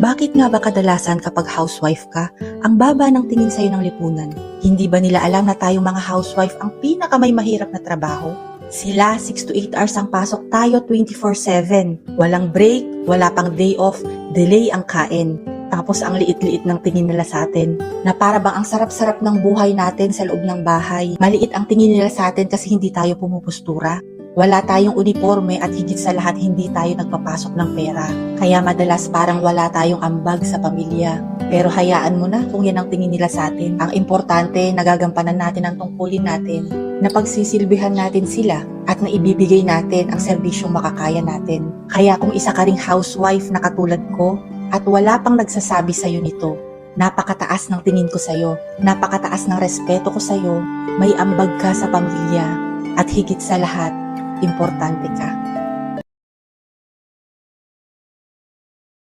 Bakit nga ba kadalasan kapag housewife ka, ang baba ng tingin sa'yo ng lipunan? Hindi ba nila alam na tayong mga housewife ang pinakamay mahirap na trabaho? Sila, 6 to 8 hours ang pasok, tayo 24/7. Walang break, wala pang day off, delay ang kain. Tapos ang liit-liit ng tingin nila sa atin, na para bang ang sarap-sarap ng buhay natin sa loob ng bahay. Maliit ang tingin nila sa atin kasi hindi tayo pumupustura. Wala tayong uniforme at higit sa lahat hindi tayo nagpapasok ng pera. Kaya madalas parang wala tayong ambag sa pamilya. Pero hayaan mo na kung yan ang tingin nila sa atin. Ang importante, nagagampanan natin ang tungkulin natin. Napagsisilbihan natin sila at naibibigay natin ang serbisyong makakaya natin. Kaya kung isa ka ring housewife na katulad ko at wala pang nagsasabi sa'yo nito, napakataas ng tingin ko sa'yo, napakataas ng respeto ko sa'yo, may ambag ka sa pamilya at higit sa lahat, importante ka.